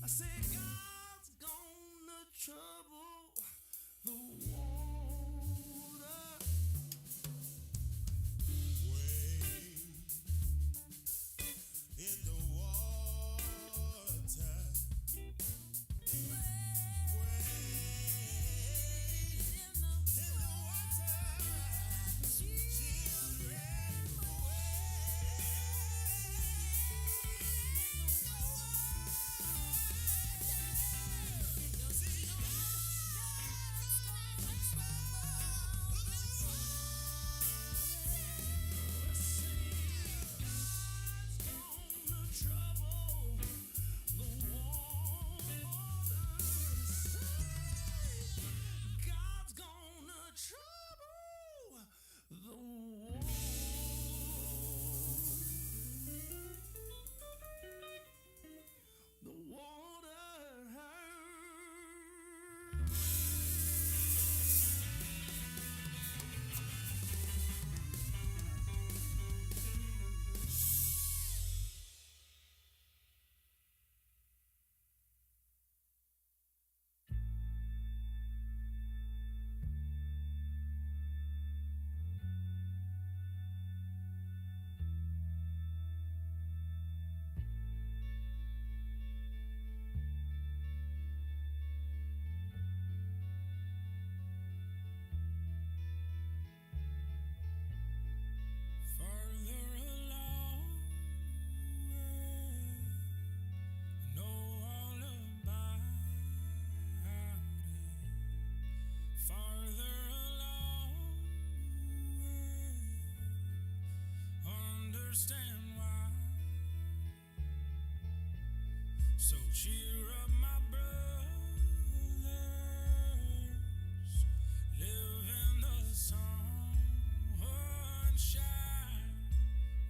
I say God's gonna trouble the water. Wade in the water. The water. Understand why. So cheer up, my brothers. Live in the sunshine.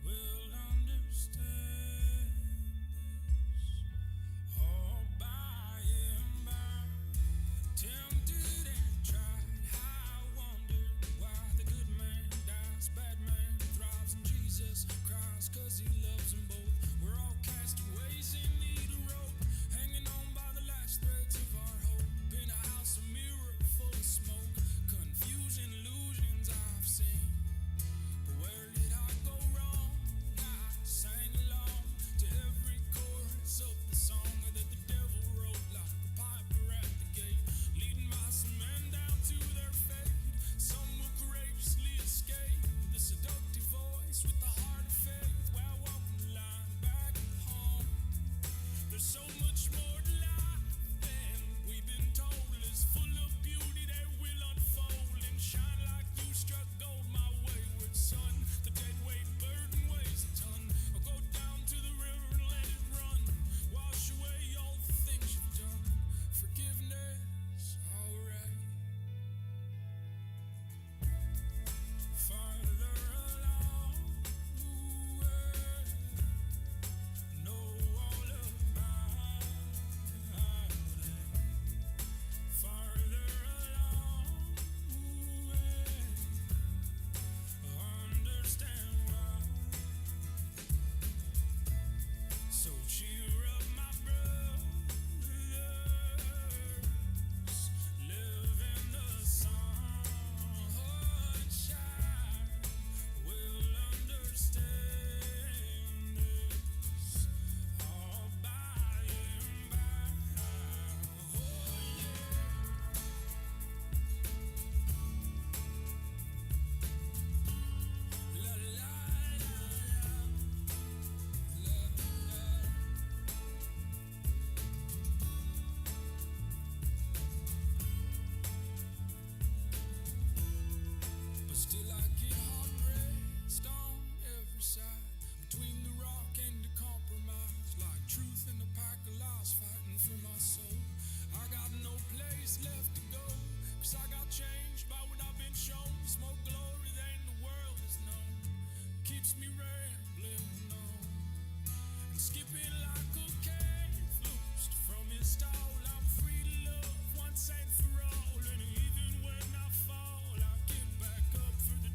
We'll understand this all by and by. Tempted and tried. I wonder why the good man dies, bad man thrives, and Jesus cries 'cause he loves them both. We're all castaways in need of rope, hanging on by the last threads of our hope. In a house, a mirror full of smoke, confusion, illusions I've seen. But where did I go wrong? I sang along to every chorus of the song that the devil wrote like a piper at the gate, leading my some men down to their fate. Some will courageously escape the seductive voice with the heart of faith. While walking the line back home, there's so much more to life than we've been told. It's full of beauty that will unfold and shine like you struck gold, my wayward son. The dead weight burden weighs a ton. I'll go down to the river and let it run. Wash away all the things you've done. Forgiveness, alright. Farther along, know all about it. Farther along, understand why. So cheer up, my brothers. Live in the sunshine. We'll understand this all by and by. Oh yeah. La la la la la. But still I get hard pressed on every side, between the rock and the compromise, like truth in a pack of lies fighting for my soul. I got no place left to go, 'cause I got changed by what I've been shown. It's more glory than the world has known, keeps me rambling on and skipping like a calf loosed from his stall. I'm free to love once and for all, and even when I fall, I get back up for the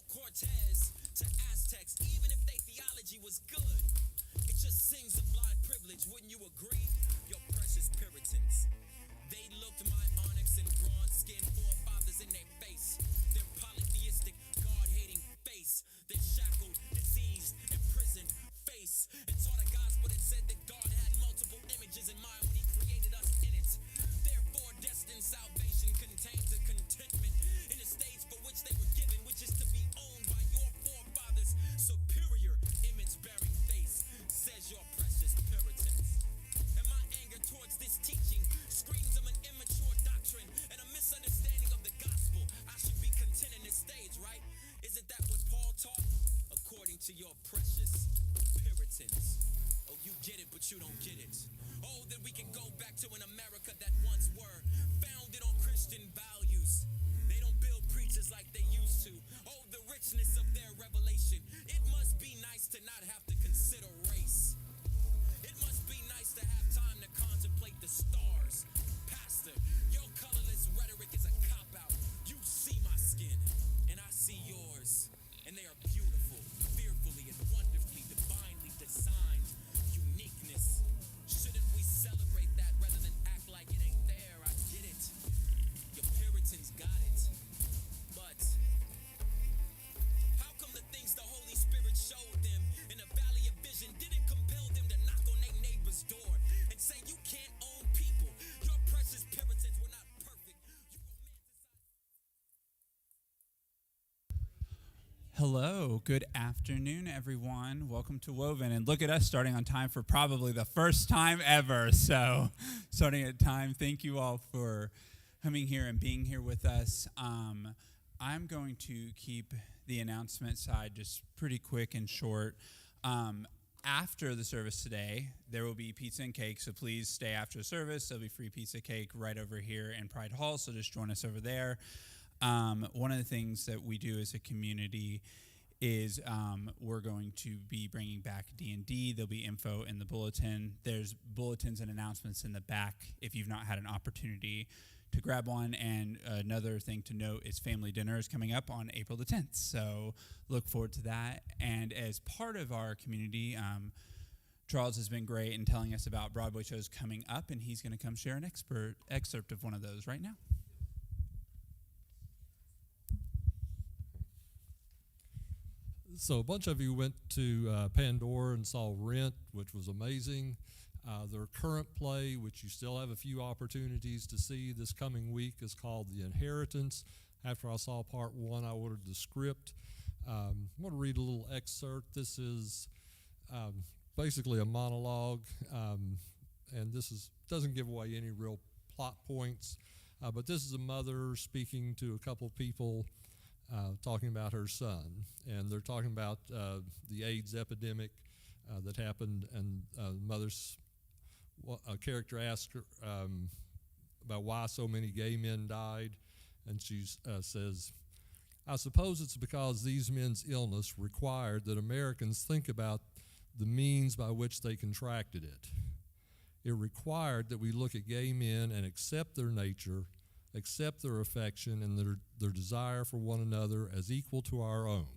old Cortez to Aztecs, even if their theology was good, it just sings of blind privilege, wouldn't you agree? Your precious Puritans. They looked my onyx and bronze-skinned forefathers in their face, their polytheistic, God-hating face, their shackled, diseased, imprisoned face, and taught a gospel that said that God had multiple images in mind when he created us in it. Therefore, destined salvation contains a contentment in the stage for which they were given, which is to be owned by your forefathers' superior image-bearing face, says your precious Puritans. And my anger towards this teaching screams of an immature doctrine and a misunderstanding of the gospel. I should be content in this stage, right? Isn't that what Paul taught? According to your precious Puritans. Oh, you get it, but you don't get it. Oh, that we can go back to an America that once were founded on Christian values. They don't build preachers like they used to. Oh, the richness of their revelation. It must be nice to not have to consider race. It must be nice to have time to contemplate the stars. Pastor, your colorless rhetoric is a cop-out. You see my skin, and I see yours. And they are beautiful, fearfully and wonderfully, divinely designed. Uniqueness. Shouldn't we celebrate that rather than act like it ain't there? I get it. Your Puritans got it. But how come the things the Holy Spirit showed them in the valley of vision didn't compel them to knock on their neighbor's door and say, you can't own people? Your precious Puritans were not perfect. You Hello, good afternoon, everyone. Welcome to Woven, and look at us starting on time for probably the first time ever. So, starting at time, thank you all for coming here and being here with us. I'm going to keep the announcement side just pretty quick and short. After the service today, there will be pizza and cake, so please stay after the service. There'll be free pizza cake right over here in Pride Hall, so just join us over there. One of the things that we do as a community is we're going to be bringing back D&D. There'll be info in the bulletin. There's bulletins and announcements in the back if you've not had an opportunity to grab one. And another thing to note is family dinner is coming up on April the 10th. So look forward to that. And as part of our community, Charles has been great in telling us about Broadway shows coming up, and he's going to come share an excerpt of one of those right now. So a bunch of you went to Pandora and saw Rent, which was amazing. Their current play, which you still have a few opportunities to see this coming week, is called The Inheritance. After I saw part one, I ordered the script. I'm going to read a little excerpt. This is basically a monologue, and doesn't give away any real plot points. But this is a mother speaking to a couple of people, talking about her son, and they're talking about the AIDS epidemic that happened, and a character asked her about why so many gay men died, and she says, I suppose it's because these men's illness required that Americans think about the means by which they contracted it. It required that we look at gay men and accept their nature, accept their affection and their desire for one another as equal to our own.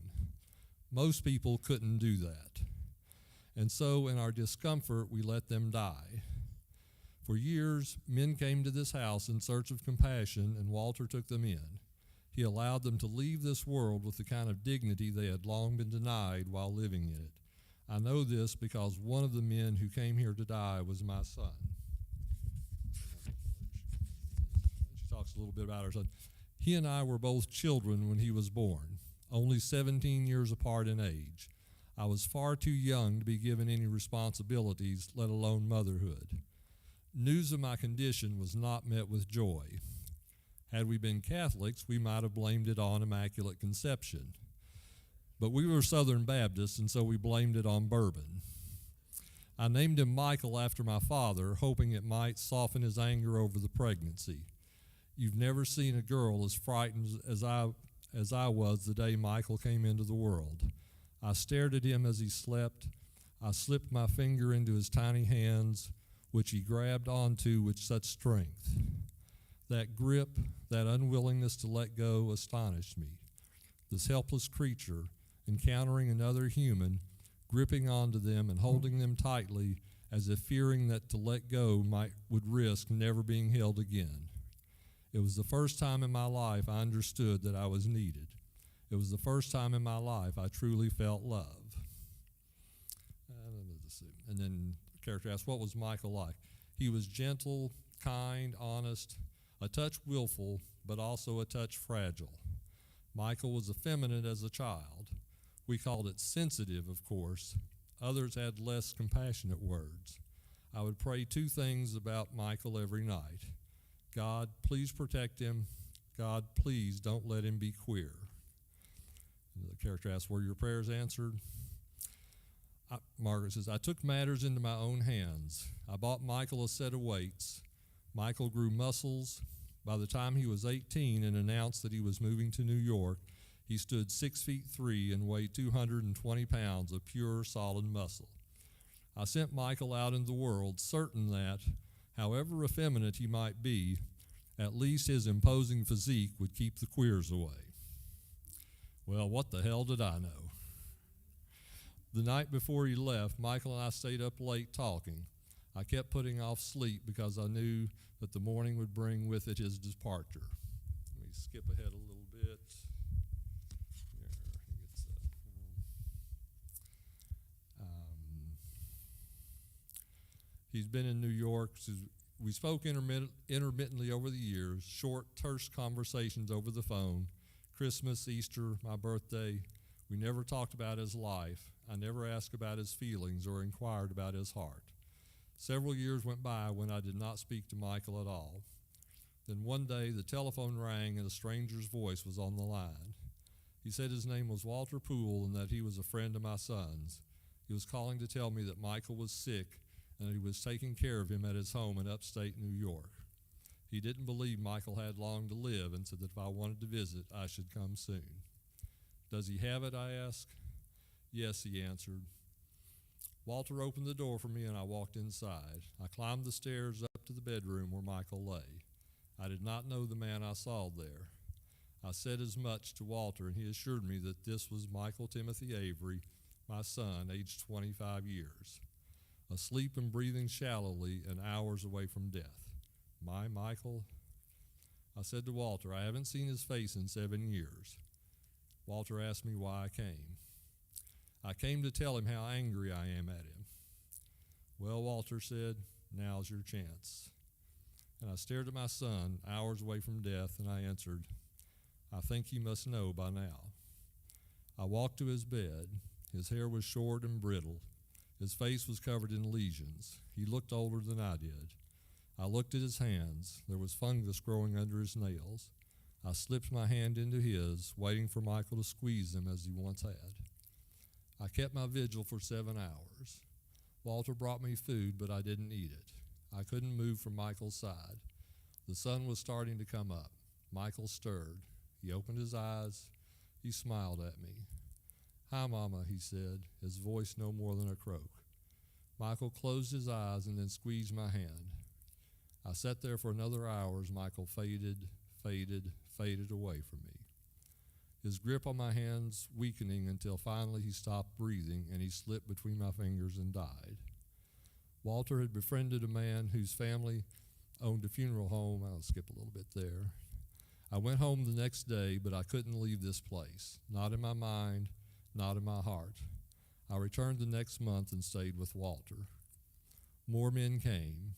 Most people couldn't do that. And so in our discomfort, we let them die. For years, men came to this house in search of compassion, and Walter took them in. He allowed them to leave this world with the kind of dignity they had long been denied while living in it. I know this because one of the men who came here to die was my son. Talks a little bit about her son. He and I were both children when he was born, only 17 years apart in age. I was far too young to be given any responsibilities, let alone motherhood. News of my condition was not met with joy. Had we been Catholics, we might have blamed it on Immaculate Conception. But we were Southern Baptists, and so we blamed it on bourbon. I named him Michael after my father, hoping it might soften his anger over the pregnancy. You've never seen a girl as frightened as I was the day Michael came into the world. I stared at him as he slept. I slipped my finger into his tiny hands, which he grabbed onto with such strength. That grip, that unwillingness to let go astonished me. this helpless creature encountering another human, gripping onto them and holding them tightly as if fearing that to let go would risk never being held again. It was the first time in my life I understood that I was needed. It was the first time in my life I truly felt love. And then the character asks, what was Michael like? He was gentle, kind, honest, a touch willful, but also a touch fragile. Michael was effeminate as a child. We called it sensitive, of course. Others had less compassionate words. I would pray two things about Michael every night. God, please protect him. God, please don't let him be queer. And the character asks, were your prayers answered? Margaret says, I took matters into my own hands. I bought Michael a set of weights. Michael grew muscles. By the time he was 18 and announced that he was moving to New York, he stood 6'3" and weighed 220 pounds of pure, solid muscle. I sent Michael out in the world certain that, however effeminate he might be, at least his imposing physique would keep the queers away. Well, what the hell did I know? The night before he left, Michael and I stayed up late talking. I kept putting off sleep because I knew that the morning would bring with it his departure. Let me skip ahead a little bit. He's been in New York. We spoke intermittently over the years, short, terse conversations over the phone, Christmas, Easter, my birthday. We never talked about his life. I never asked about his feelings or inquired about his heart. Several years went by when I did not speak to Michael at all. Then one day the telephone rang and a stranger's voice was on the line. He said his name was Walter Poole and that he was a friend of my son's. He was calling to tell me that Michael was sick and that he was taking care of him at his home in upstate New York. He didn't believe Michael had long to live and said that if I wanted to visit, I should come soon. Does he have it, I asked. Yes, he answered. Walter opened the door for me and I walked inside. I climbed the stairs up to the bedroom where Michael lay. I did not know the man I saw there. I said as much to Walter and he assured me that this was Michael Timothy Avery, my son, aged 25 years, asleep and breathing shallowly and hours away from death. My Michael? I said to Walter, I haven't seen his face in 7 years. Walter asked me why I came. I came to tell him how angry I am at him. Well, Walter said, now's your chance. And I stared at my son, hours away from death, and I answered, I think you must know by now. I walked to his bed. His hair was short and brittle. His face was covered in lesions. He looked older than I did. I looked at his hands. There was fungus growing under his nails. I slipped my hand into his, waiting for Michael to squeeze them as he once had. I kept my vigil for 7 hours. Walter brought me food, but I didn't eat it. I couldn't move from Michael's side. The sun was starting to come up. Michael stirred. He opened his eyes. He smiled at me. Hi, Mama, he said, his voice no more than a croak. Michael closed his eyes and then squeezed my hand. I sat there for another hour as Michael faded away from me. His grip on my hands weakening until finally he stopped breathing and he slipped between my fingers and died. Walter had befriended a man whose family owned a funeral home. I'll skip a little bit there. I went home the next day, but I couldn't leave this place, not in my mind, not in my heart. I returned the next month and stayed with Walter. More men came,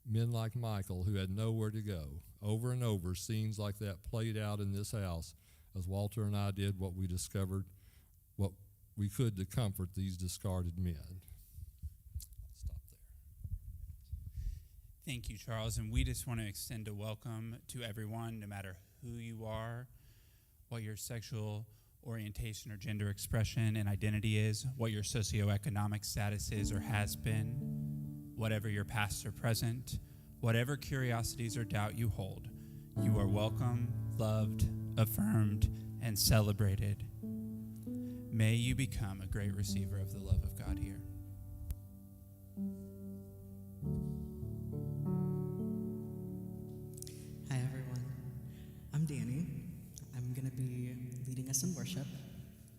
men like Michael who had nowhere to go. Over and over, scenes like that played out in this house as Walter and I did what we discovered, what we could to comfort these discarded men. I'll stop there. Thank you, Charles. And we just want to extend a welcome to everyone, no matter who you are, what your sexual orientation or gender expression and identity is, what your socioeconomic status is or has been, whatever your past or present, whatever curiosities or doubt you hold. You are welcome, loved, affirmed, and celebrated. May you become a great receiver of the love of God here. Hi, everyone. I'm Danny. I'm going to be leading us in worship,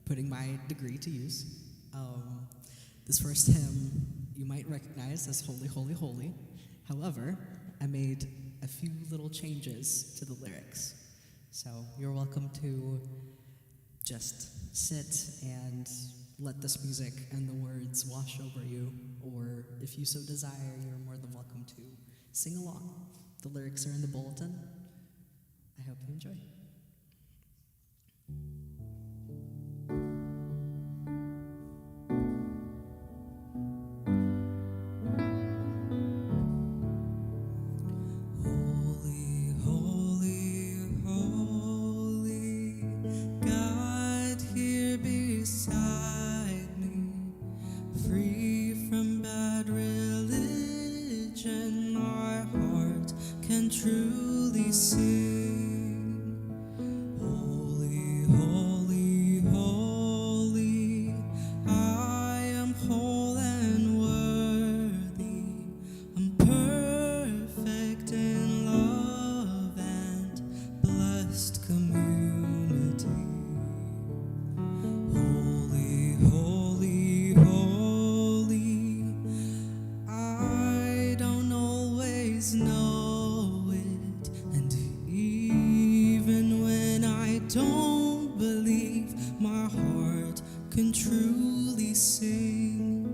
putting my degree to use. This first hymn you might recognize as Holy, Holy, Holy. However, I made a few little changes to the lyrics. So you're welcome to just sit and let this music and the words wash over you, or if you so desire, you're more than welcome to sing along. The lyrics are in the bulletin. I hope you enjoy. Holy, holy, holy, God here beside me, free from bad religion, my heart can truly sing. Holy, holy, holy, I am whole and worthy. I'm perfect in love and blessed community. Holy, holy, holy, I don't always know it, and even when I don't believe, my heart can truly sing.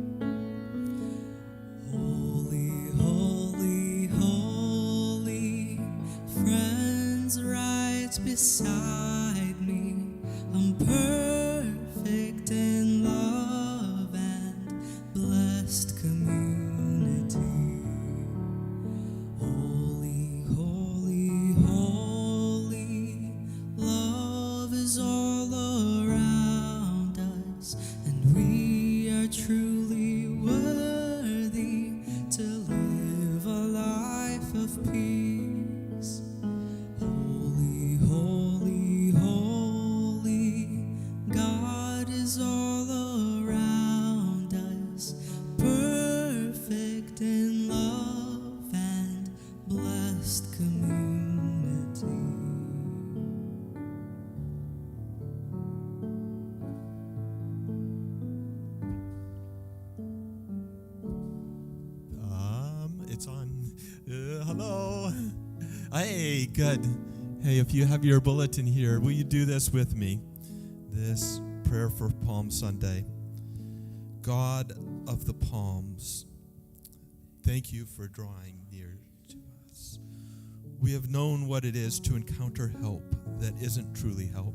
Holy, holy, holy, friends right beside me. I'm perfect in love and blessed community. Holy, holy, holy, love is all around us, and we are truly worthy to live a life of peace. Holy, holy, holy, God is all around us, perfect in love and blessed community. It's on. Hello. Hey, good. Hey, if you have your bulletin here, will you do this with me? This prayer for Palm Sunday. God of the palms, thank you for drawing near to us. We have known what it is to encounter help that isn't truly help.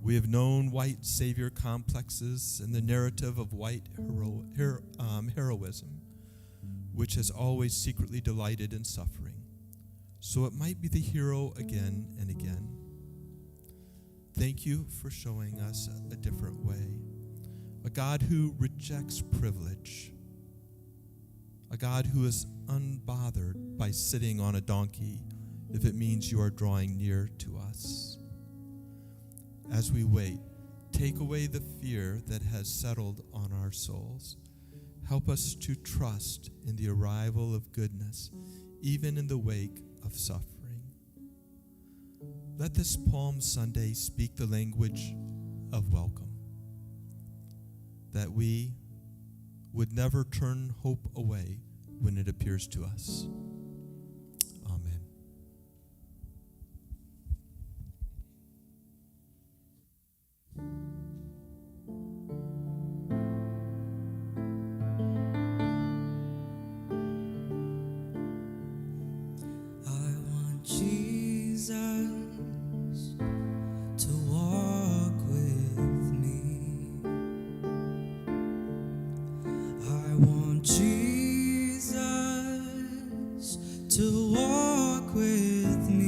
We have known white savior complexes and the narrative of white heroism, which has always secretly delighted in suffering. So it might be the hero again and again. Thank you for showing us a different way. A God who rejects privilege. A God who is unbothered by sitting on a donkey if it means you are drawing near to us. As we wait, take away the fear that has settled on our souls. Help us to trust in the arrival of goodness, even in the wake of suffering. Let this Palm Sunday speak the language of welcome, that we would never turn hope away when it appears to us. Amen. I want Jesus to walk with me. I want Jesus to walk with me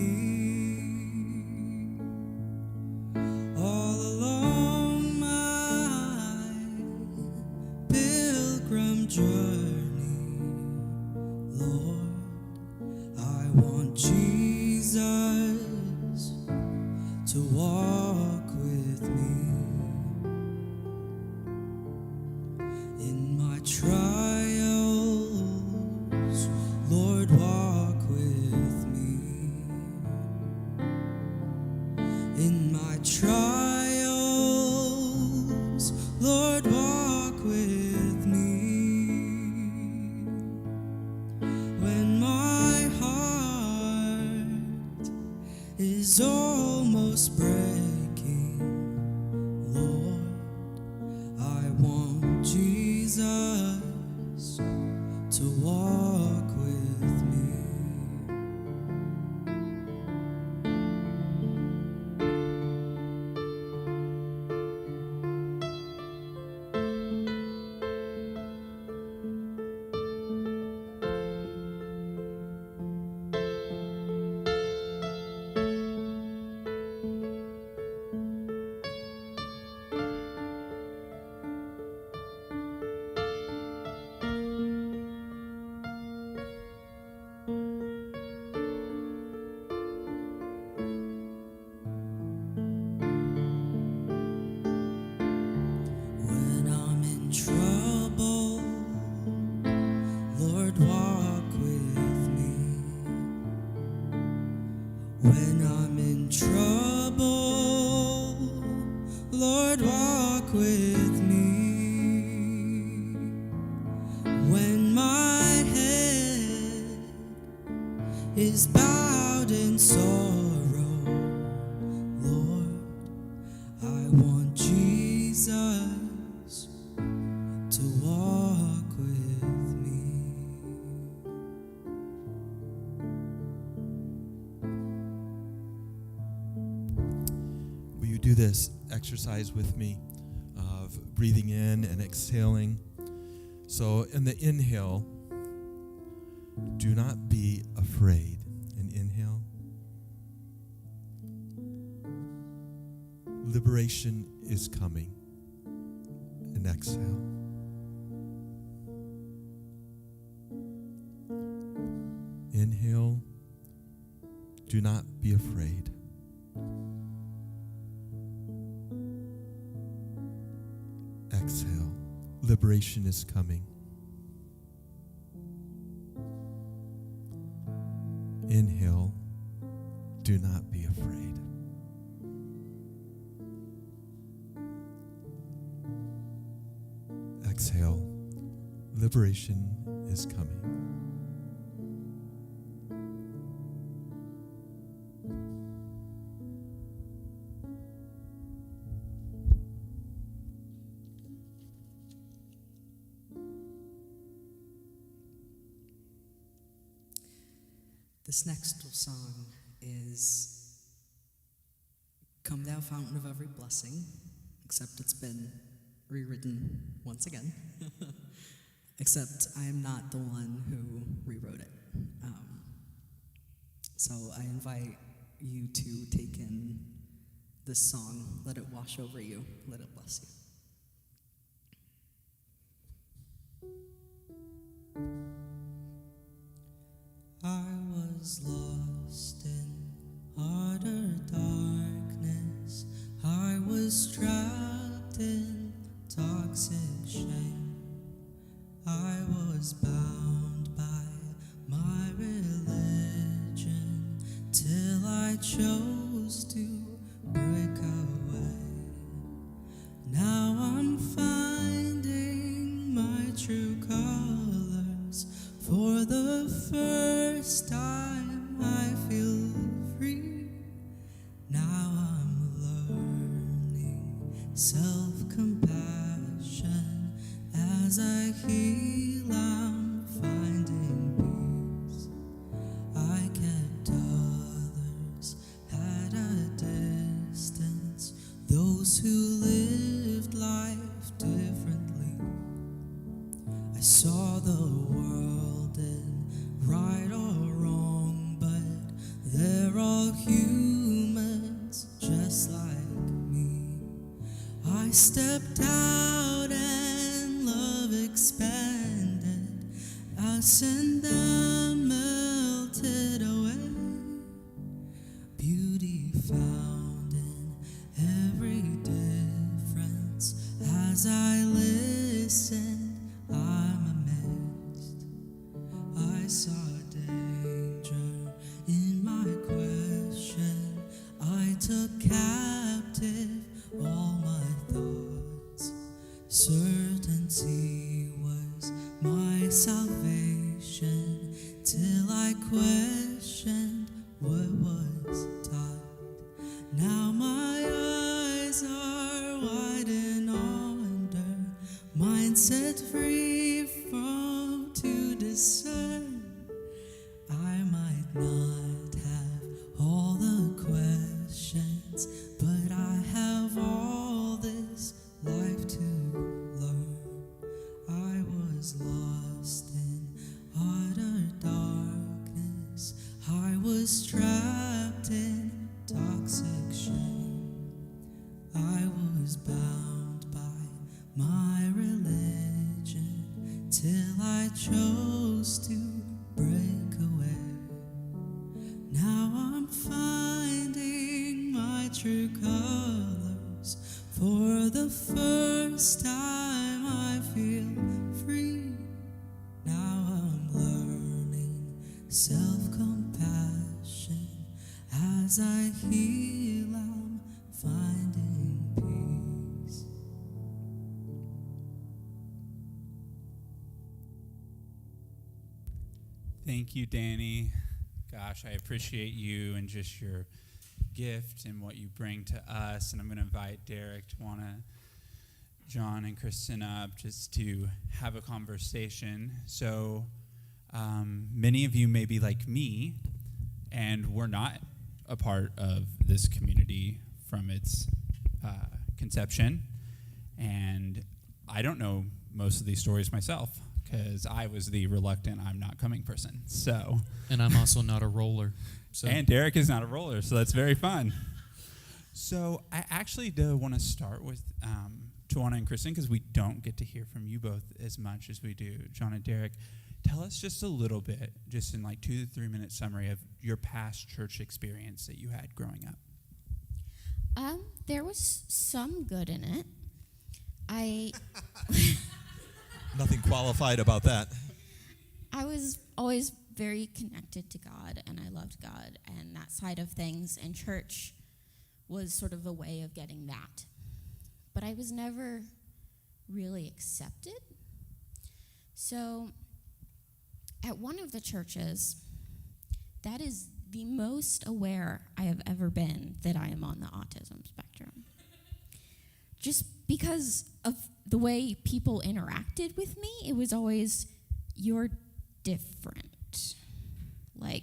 all along my pilgrim journey, Lord. I want Jesus to walk with me in my trials. Lord, walk with me in my trials. walk with me when my head is bowed in sorrow. Lord, I want Jesus to walk with me. Will you do this exercise with me of breathing in and exhaling? So in the inhale, do not be afraid. And inhale. Liberation is coming. And exhale. Inhale. Do not be afraid. Exhale. Liberation is coming. Inhale. Do not be afraid. Exhale. Liberation is coming. This next song is Come Thou Fountain of Every Blessing, except it's been rewritten once again. Except I am not the one who rewrote it. So I invite you to take in this song, let it wash over you, let it bless you. I was lost in utter darkness. I was trapped in toxic shame. I was bound by my religion till I chose to break away. Now I'm finding my true colors. For the first time I feel free. Now I'm learning self-compassion. As I heal, I'm finding peace. I kept others at a distance, those who lived life differently. I saw the world in right or wrong, but they're all humans just like me. I stepped out and love expanded. Us and them melted away. Beauty found in every difference. As I listened, I'm amazed. I saw danger in my question. I took captive all my thoughts. Certainty was my salvation till I questioned what was taught. Now my eyes are wide and under, mind set free from to discern. I might not have all the questions, but I have all this life to learn. I was lost in utter darkness. I was trapped in toxic shame. I was bound by my religion till I chose to break away. Now I'm finding my true colors. For the first time I feel free. Now I'm learning self-compassion. As I heal, I'm finding peace. Thank you, Danny. Gosh, I appreciate you and just your gift and what you bring to us. And I'm going to invite Derek, John, and Kristen up just to have a conversation. So many of you may be like me, and we're not a part of this community from its conception. And I don't know most of these stories myself because I was the reluctant, I'm not coming person. So, and I'm also not a roller. So. And Derek is not a roller, so that's very fun. So I actually do want to start with Tawana and Kristen because we don't get to hear from you both as much as we do John and Derek. Tell us just a little bit, just in like 2 to 3 minute summary of your past church experience that you had growing up. There was some good in it. Nothing qualified about that. I was always very connected to God, and I loved God and that side of things, and church was sort of a way of getting that. But I was never really accepted. So at one of the churches, that is the most aware I have ever been that I am on the autism spectrum. Just because of the way people interacted with me, it was always, you're different. Like,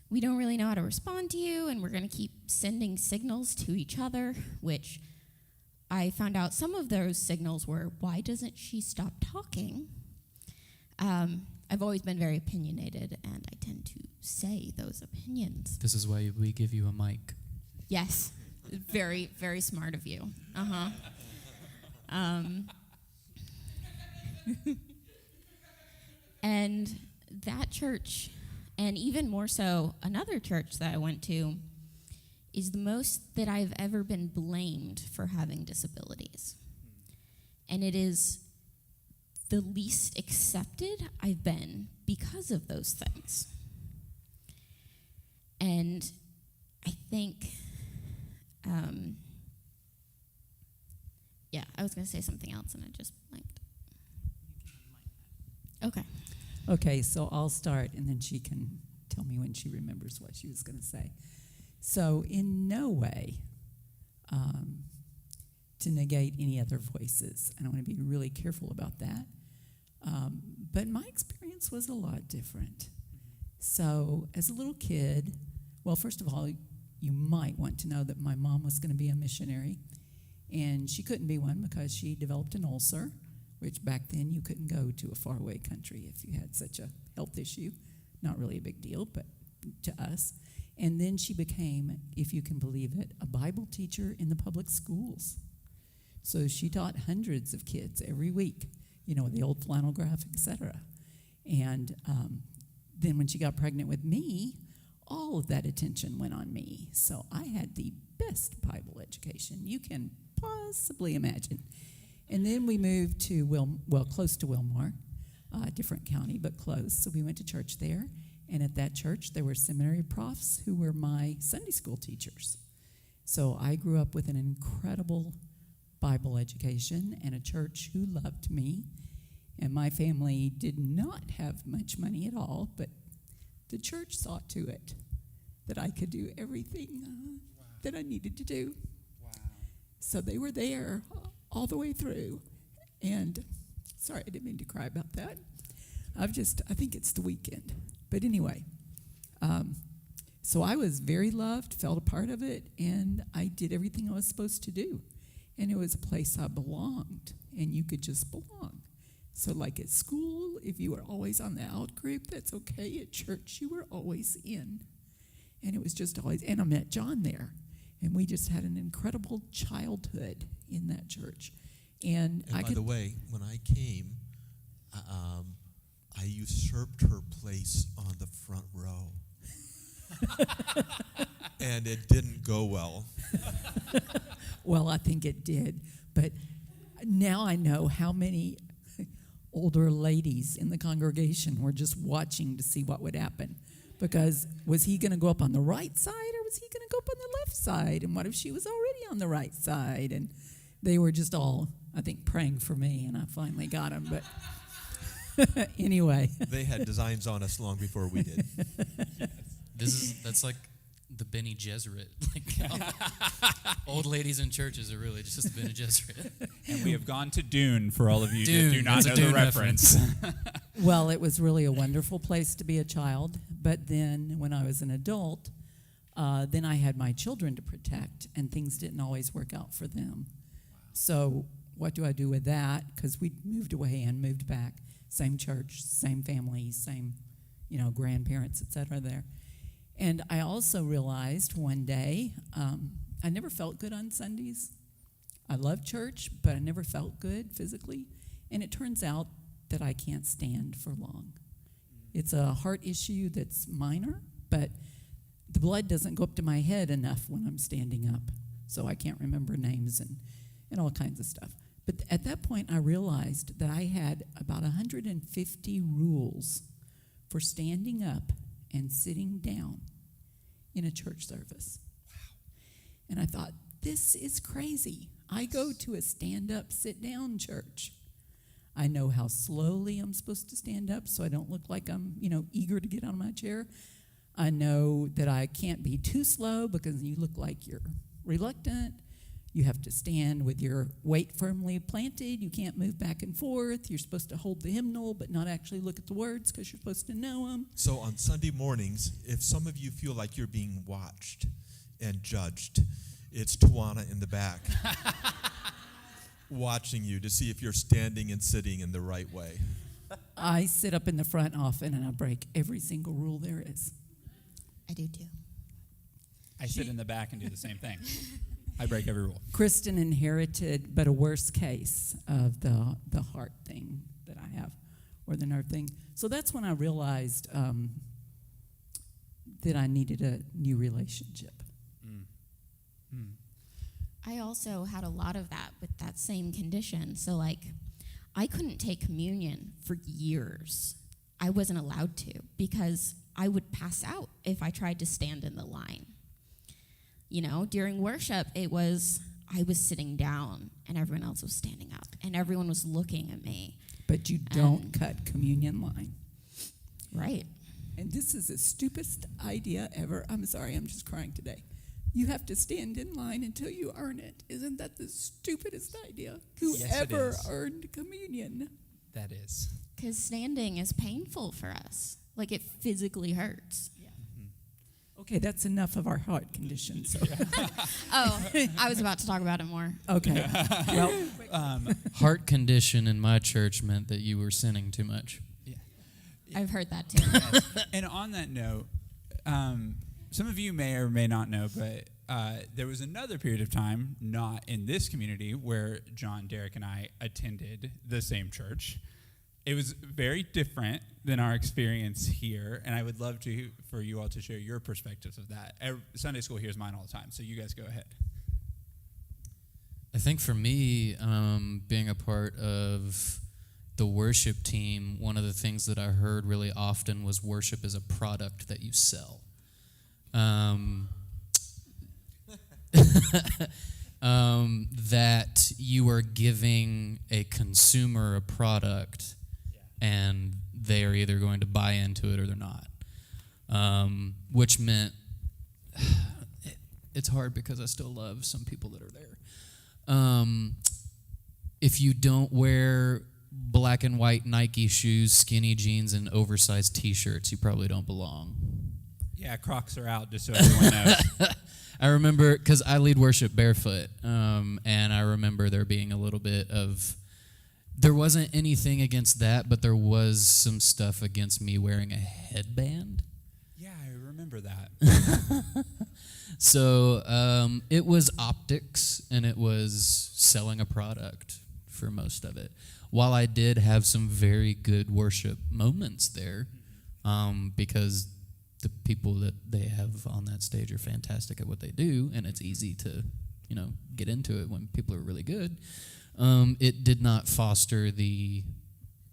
we don't really know how to respond to you, and we're going to keep sending signals to each other, which I found out some of those signals were, why doesn't she stop talking? I've always been very opinionated, and I tend to say those opinions. This is why we give you a mic. Yes. Very, very smart of you. Uh-huh. And that church, and even more so, another church that I went to, is the most that I've ever been blamed for having disabilities. And it is the least accepted I've been because of those things. And I think, I was going to say something else and I just blanked. Okay. Okay, so I'll start and then she can tell me when she remembers what she was going to say. So in no way to negate any other voices, and I want to be really careful about that, but my experience was a lot different. So as a little kid, well, first of all, you might want to know that my mom was going to be a missionary, and she couldn't be one because she developed an ulcer, which back then you couldn't go to a faraway country if you had such a health issue. Not really a big deal, but to us. And then she became, if you can believe it, a Bible teacher in the public schools. So she taught hundreds of kids every week, with the old flannel graph, etc. And then when she got pregnant with me, all of that attention went on me. So I had the best Bible education you can possibly imagine. And then we moved to, close to Wilmar, different county, but close. So we went to church there. And at that church, there were seminary profs who were my Sunday school teachers. So I grew up with an incredible Bible education and a church who loved me. And my family did not have much money at all, but the church saw to it that I could do everything that I needed to do. Wow. So they were there all the way through. And sorry, I didn't mean to cry about that. I think it's the weekend. But anyway, so I was very loved, felt a part of it, and I did everything I was supposed to do. And it was a place I belonged, and you could just belong. So like at school, if you were always on the out group, that's okay. At church, you were always in. And it was just always, and I met John there. And we just had an incredible childhood in that church. And by the way, when I came, I usurped her place on the front row. And it didn't go well. Well, I think it did. But now I know how many older ladies in the congregation were just watching to see what would happen. Because was he going to go up on the right side or was he going to go up on the left side? And what if she was already on the right side? And they were just all, I think, praying for me, and I finally got him. But Anyway, They had designs on us long before we did. That's like the Bene Gesserit. Like, old ladies in churches are really just Bene Gesserit. And we have gone to Dune for all of you that Dune, do not that's a know the Dune reference. well, it was really a wonderful place to be a child. But then when I was an adult, then I had my children to protect, and things didn't always work out for them. So what do I do with that? Because we moved away and moved back. Same church, same family, same, grandparents, et cetera there. And I also realized one day I never felt good on Sundays. I love church, but I never felt good physically. And it turns out that I can't stand for long. It's a heart issue that's minor, but the blood doesn't go up to my head enough when I'm standing up. So I can't remember names and all kinds of stuff. But at that point, I realized that I had about 150 rules for standing up and sitting down in a church service. Wow. And I thought, this is crazy. I go to a stand-up, sit-down church. I know how slowly I'm supposed to stand up so I don't look like I'm, eager to get out of my chair. I know that I can't be too slow because you look like you're reluctant. You have to stand with your weight firmly planted. You can't move back and forth. You're supposed to hold the hymnal but not actually look at the words because you're supposed to know them. So on Sunday mornings, if some of you feel like you're being watched and judged, it's Tawana in the back watching you to see if you're standing and sitting in the right way. I sit up in the front often and I break every single rule there is. I do too. I sit in the back and do the same thing. I break every rule. Kristen inherited but a worse case of the heart thing that I have, or the nerve thing. So that's when I realized that I needed a new relationship. I also had a lot of that with that same condition. So, I couldn't take communion for years. I wasn't allowed to because I would pass out if I tried to stand in the line. During worship, I was sitting down and everyone else was standing up and everyone was looking at me. But you don't cut communion line. Right. And this is the stupidest idea ever. I'm sorry, I'm just crying today. You have to stand in line until you earn it. Isn't that the stupidest idea? Whoever Yes, earned communion? That is. Because standing is painful for us. It physically hurts. Okay, that's enough of our heart condition. So. Oh, I was about to talk about it more. Okay. Well, Heart condition in my church meant that you were sinning too much. I've heard that too. And on that note, some of you may or may not know, but there was another period of time, not in this community, where John, Derek, and I attended the same church. It was very different than our experience here, and I would love for you all to share your perspectives of that. Sunday school hears mine all the time, so you guys go ahead. I think for me, being a part of the worship team, one of the things that I heard really often was worship is a product that you sell. That you are giving a consumer a product, and they are either going to buy into it or they're not. Which meant it's hard because I still love some people that are there. If you don't wear black and white Nike shoes, skinny jeans, and oversized T-shirts, you probably don't belong. Yeah, Crocs are out, just so everyone knows. I remember, because I lead worship barefoot, and I remember there being a little bit of, there wasn't anything against that, but there was some stuff against me wearing a headband. Yeah, I remember that. So it was optics, and it was selling a product for most of it. While I did have some very good worship moments there, because the people that they have on that stage are fantastic at what they do, and it's easy to, get into it when people are really good. It did not foster the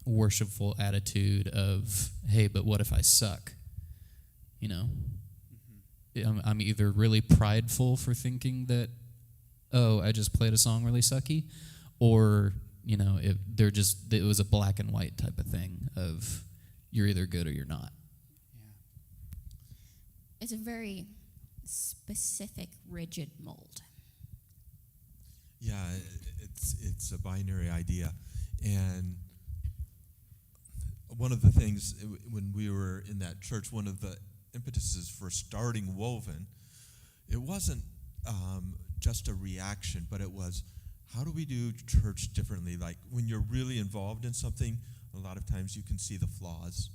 worshipful attitude of, hey, but what if I suck? I'm either really prideful for thinking that, oh, I just played a song really sucky, or it was a black and white type of thing of you're either good or you're not. It's a very specific, rigid mold. Yeah, it's a binary idea. And one of the things when we were in that church, one of the impetuses for starting Woven, it wasn't just a reaction, but it was, how do we do church differently? Like when you're really involved in something, a lot of times you can see the flaws.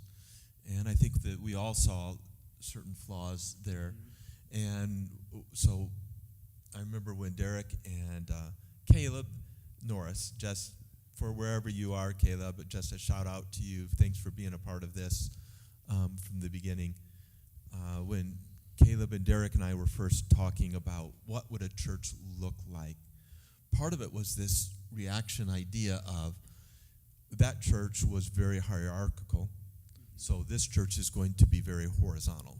And I think that we all saw certain flaws there. And so I remember when Derek and Caleb Norris, just for wherever you are, Caleb, just a shout out to you. Thanks for being a part of this from the beginning. When Caleb and Derek and I were first talking about what would a church look like, part of it was this reaction idea of that church was very hierarchical, so this church is going to be very horizontal.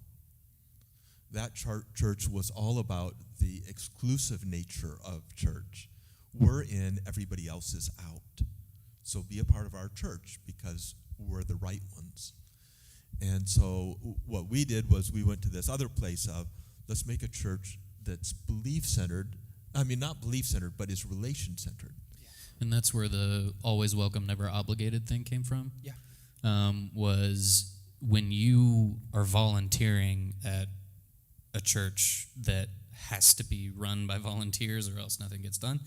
That church was all about the exclusive nature of church. We're in, everybody else is out. So be a part of our church because we're the right ones. And so what we did was we went to this other place of, let's make a church that's belief-centered. I mean, not belief-centered, but is relation-centered. And that's where the always welcome, never obligated thing came from. Yeah. Was when you are volunteering at a church that has to be run by volunteers or else nothing gets done.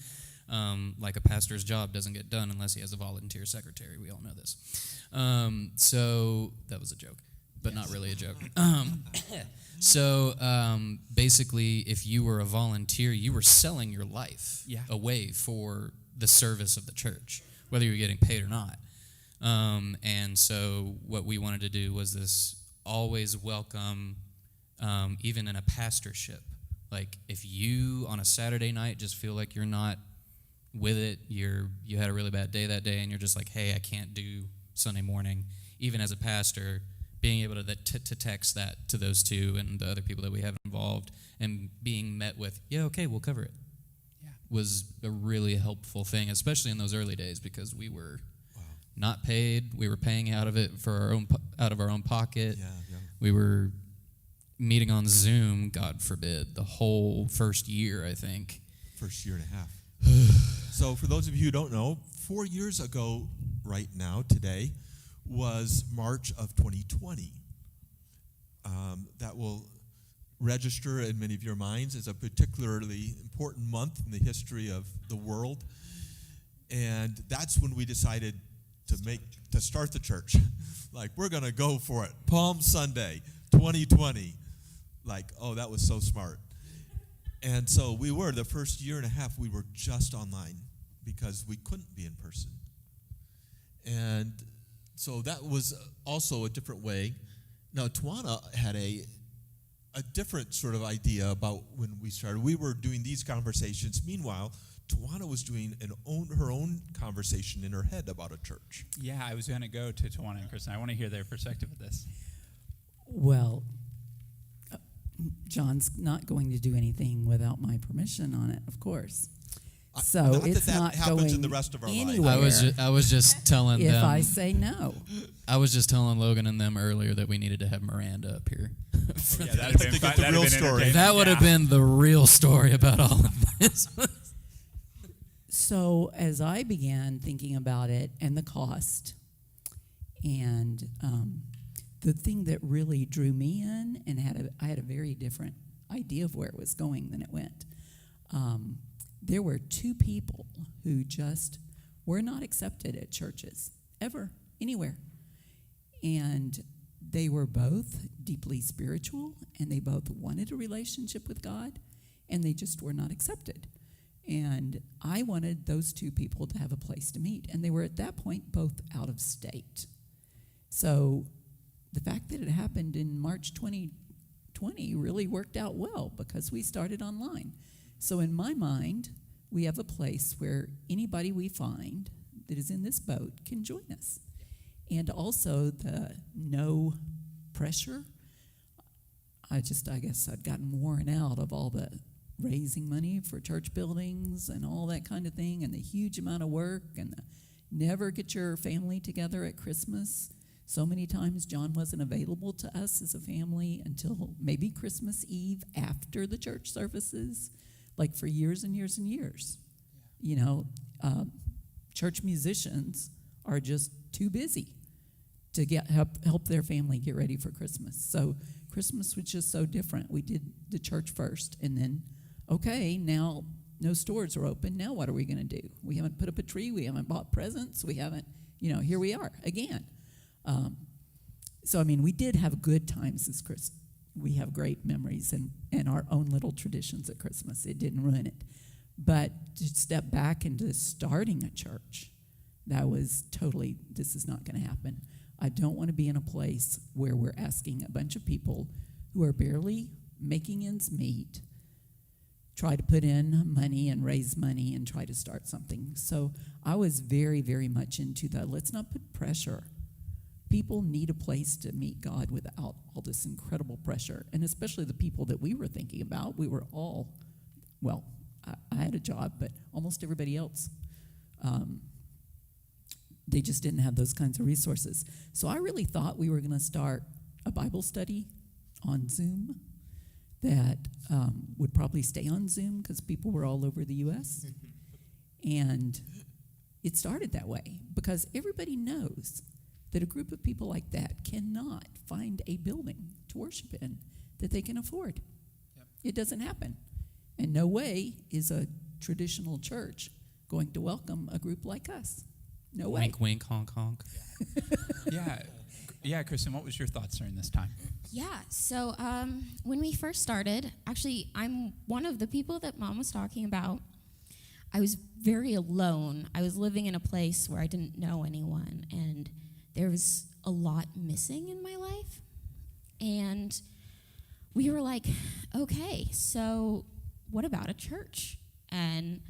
Like a pastor's job doesn't get done unless he has a volunteer secretary. We all know this. So that was a joke, but not really a joke. Basically, if you were a volunteer, you were selling your life away for the service of the church, whether you were getting paid or not. And so what we wanted to do was this always welcome, even in a pastorship. Like if you on a Saturday night just feel like you're not with it, you had a really bad day that day and you're just like, hey, I can't do Sunday morning. Even as a pastor, being able to text that to those two and the other people that we have involved and being met with, yeah, okay, we'll cover it, was a really helpful thing, especially in those early days because we were not paid. We were paying out of it out of our own pocket. We were meeting on Zoom, God forbid, the whole first year, I think. First year and a half. So for those of you who don't know, 4 years ago right now, today, was March of 2020. That will register in many of your minds as a particularly important month in the history of the world. And that's when we decided to start the church. Like, we're going to go for it. Palm Sunday, 2020. Like, oh, that was so smart. And so the first year and a half, we were just online because we couldn't be in person. And so that was also a different way. Now, Tawana had a different sort of idea about when we started. We were doing these conversations. Meanwhile, Tawana was doing her own conversation in her head about a church. Yeah, I was going to go to Tawana and Kristen. I want to hear their perspective of this. Well, John's not going to do anything without my permission on it, of course. So not it's that not happens going in the rest of our anywhere. life. I was just telling if them. I say no. I was just telling Logan and them earlier that we needed to have Miranda up here. Yeah, that'd have been get the real story. That would have been the real story about all of this. So as I began thinking about it and the cost, and the thing that really drew me in, and I had a very different idea of where it was going than it went. There were two people who just were not accepted at churches, ever, anywhere. And they were both deeply spiritual, and they both wanted a relationship with God, and they just were not accepted. And I wanted those two people to have a place to meet, and they were at that point both out of state. So the fact that it happened in March 2020 really worked out well because we started online. So in my mind, we have a place where anybody we find that is in this boat can join us. And also the no pressure. I guess I'd gotten worn out of all the raising money for church buildings and all that kind of thing, and the huge amount of work, and never get your family together at Christmas. So many times John wasn't available to us as a family until maybe Christmas Eve after the church services, like for years and years and years. You know, church musicians are just too busy to help their family get ready for Christmas. So Christmas was just so different. We did the church first, and then, okay, now no stores are open. Now what are we going to do? We haven't put up a tree. We haven't bought presents. We haven't, here we are again. So, I mean, we did have good times this Christmas. We have great memories and our own little traditions at Christmas. It didn't ruin it. But to step back into starting a church, that was totally, this is not going to happen. I don't want to be in a place where we're asking a bunch of people who are barely making ends meet, try to put in money and raise money and try to start something. So I was very, very much into that. Let's not put pressure. People need a place to meet God without all this incredible pressure, and especially the people that we were thinking about. We were all, well, I had a job, but almost everybody else, they just didn't have those kinds of resources. So I really thought we were going to start a Bible study on Zoom that would probably stay on Zoom because people were all over the U.S. And it started that way because everybody knows that a group of people like that cannot find a building to worship in that they can afford. Yep. It doesn't happen. And no way is a traditional church going to welcome a group like us. No way. Wink, wink, honk, honk. Yeah, Kristen, what was your thoughts during this time? Yeah, so when we first started, actually, I'm one of the people that Mom was talking about. I was very alone. I was living in a place where I didn't know anyone, and there was a lot missing in my life. And we were like, okay, so what about a church? And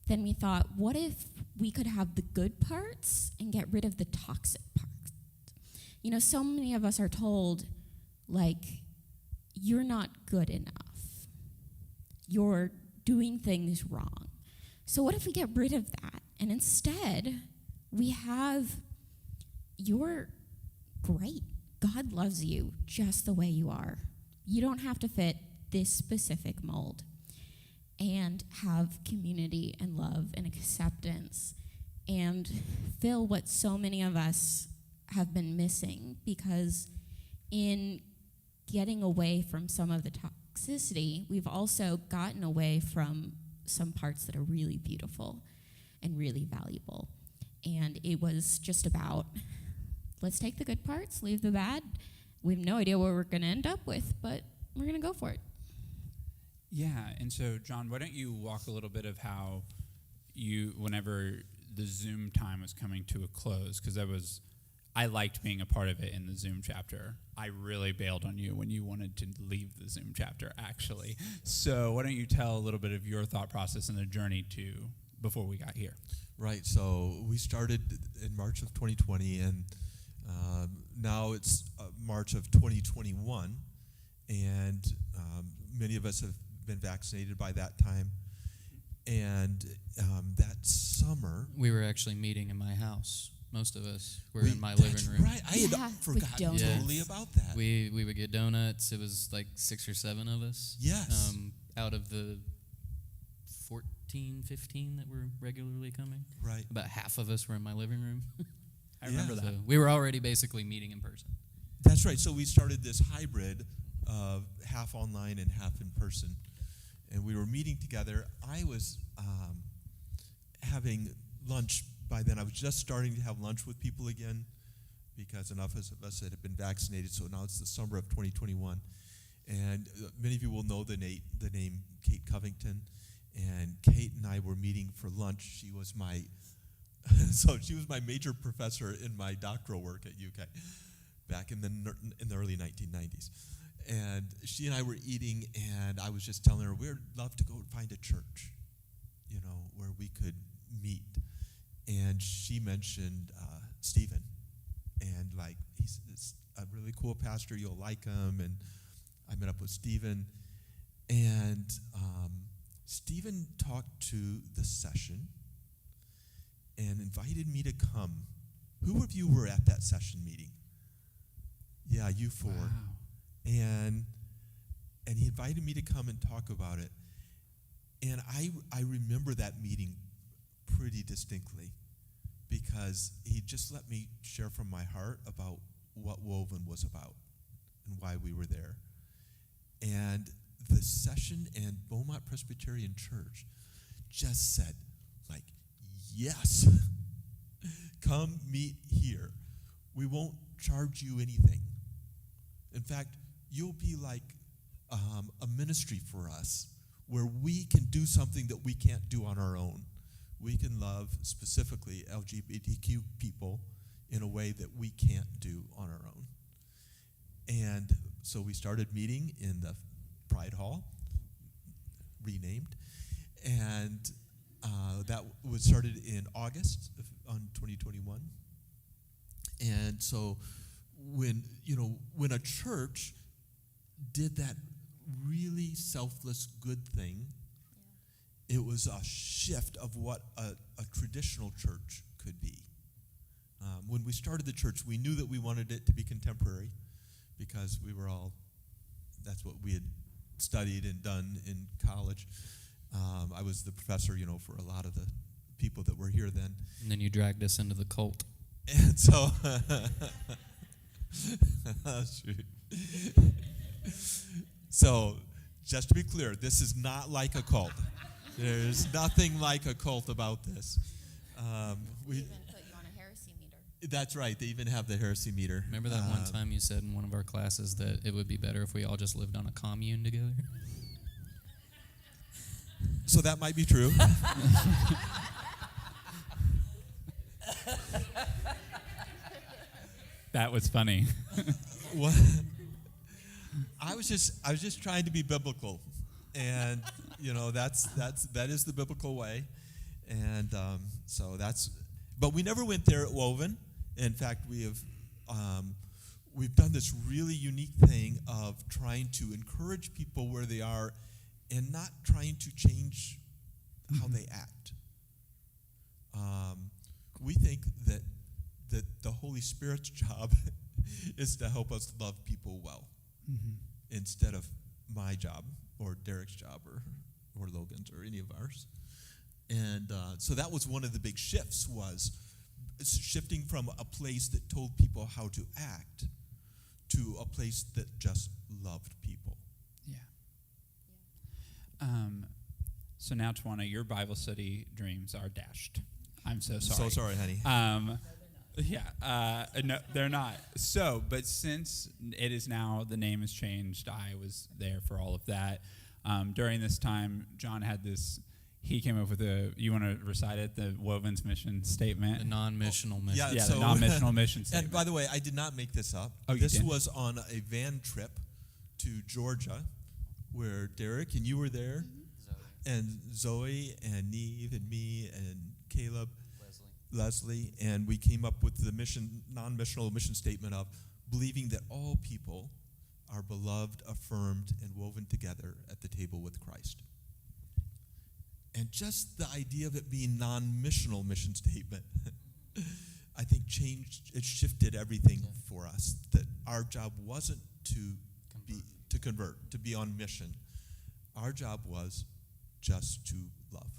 then we thought, what if we could have the good parts and get rid of the toxic parts? So many of us are told, like, you're not good enough. You're doing things wrong. So what if we get rid of that? And instead, we have, you're great. God loves you just the way you are. You don't have to fit this specific mold. And have community and love and acceptance and fill what so many of us have been missing, because in getting away from some of the toxicity, we've also gotten away from some parts that are really beautiful and really valuable. And it was just about, let's take the good parts, leave the bad. We have no idea what we're going to end up with, but we're going to go for it. Yeah, and so, John, why don't you walk a little bit of how you, whenever the Zoom time was coming to a close, because I liked being a part of it in the Zoom chapter. I really bailed on you when you wanted to leave the Zoom chapter, actually. So why don't you tell a little bit of your thought process and the journey to before we got here? Right, so we started in March of 2020, and now it's March of 2021, and many of us have been vaccinated by that time. And that summer, We were actually meeting in my house. Most of us were in my living room. Right, I had forgotten totally about that. We would get donuts. It was like 6 or 7 of us. Yes. Out of the 14, 15 that were regularly coming. Right. About half of us were in my living room. I remember that. So we were already basically meeting in person. That's right. So we started this hybrid of half online and half in person. And we were meeting together. I was having lunch by then. I was just starting to have lunch with people again because enough of us had been vaccinated. So now it's the summer of 2021. And many of you will know the name Kate Covington. And Kate and I were meeting for lunch. She was my major professor in my doctoral work at UK back in the early 1990s. And she and I were eating, and I was just telling her we'd love to go find a church, where we could meet. And she mentioned Stephen, and he's a really cool pastor. You'll like him. And I met up with Stephen, and Stephen talked to the session and invited me to come. Who of you were at that session meeting? Yeah, you four. Wow. And he invited me to come and talk about it. And I remember that meeting pretty distinctly because he just let me share from my heart about what Woven was about and why we were there. And the session and Beaumont Presbyterian Church just said, like, yes, come meet here. We won't charge you anything. In fact, you'll be like a ministry for us where we can do something that we can't do on our own. We can love specifically LGBTQ people in a way that we can't do on our own. And so we started meeting in the Pride Hall, renamed, and that was started in August on 2021. And so when a church did that really selfless good thing, it was a shift of what a traditional church could be. When we started the church, we knew that we wanted it to be contemporary because that's what we had studied and done in college. I was the professor, for a lot of the people that were here then. And then you dragged us into the cult. And so, shoot. So, just to be clear, this is not like a cult. There's nothing like a cult about this. We even put you on a heresy meter. That's right. They even have the heresy meter. Remember that one time you said in one of our classes that it would be better if we all just lived on a commune together? So that might be true. That was funny. What? I was just trying to be biblical, and that is the biblical way, and so that's. But we never went there at Woven. In fact, we've done this really unique thing of trying to encourage people where they are, and not trying to change how they act. We think that the Holy Spirit's job is to help us love people well, instead of my job or Derek's job or Logan's or any of ours. And so that was one of the big shifts, was shifting from a place that told people how to act to a place that just loved people. Yeah. So now, Tawana, your Bible study dreams are dashed. I'm so sorry. So sorry, honey. No, they're not. So, but since it is now, the name has changed, I was there for all of that. During this time, John had this, he came up with you want to recite it, the Woven's mission statement? The non-missional mission. Yeah, The non-missional mission statement. And by the way, I did not make this up. Oh, you this didn't? was on a van trip to Georgia, where Derek and you were there, and Zoe and Neve and me and Caleb, Leslie, and we came up with the non-missional mission statement of believing that all people are beloved, affirmed, and woven together at the table with Christ. And just the idea of it being non-missional mission statement, I think it shifted everything for us. That our job wasn't to convert, to be on mission. Our job was just to love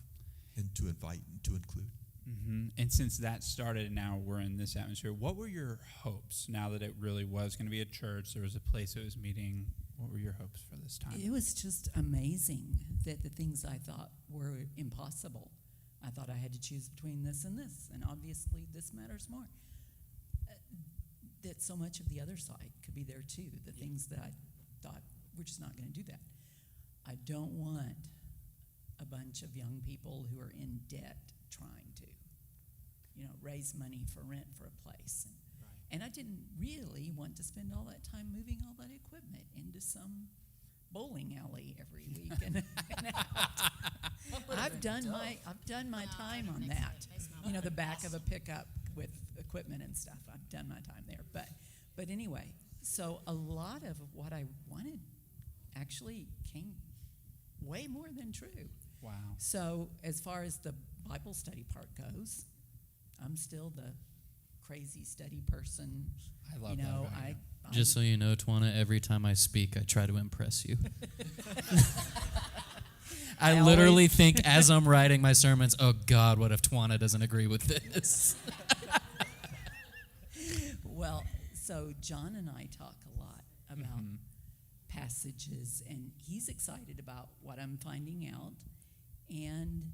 and to invite and to include. Mm-hmm. And since that started and now we're in this atmosphere, what were your hopes now that it really was going to be a church, there was a place it was meeting? What were your hopes for this time? It was just amazing that the things I thought were impossible, I thought I had to choose between this, and obviously this matters more. That so much of the other side could be there too, the things that I thought, we're just not going to do that. I don't want a bunch of young people who are in debt trying to, raise money for rent for a place. And I didn't really want to spend all that time moving all that equipment into some bowling alley every week. And I've done my time on that. The back of a pickup with equipment and stuff. I've done my time there. But anyway, so a lot of what I wanted actually came way more than true. Wow. So as far as the Bible study part goes, I'm still the crazy study person. I love You know, that about you. Just so you know, Twana, every time I speak, I try to impress you. I literally think as I'm writing my sermons, oh God, what if Twana doesn't agree with this? Well, so John and I talk a lot about passages, and he's excited about what I'm finding out, and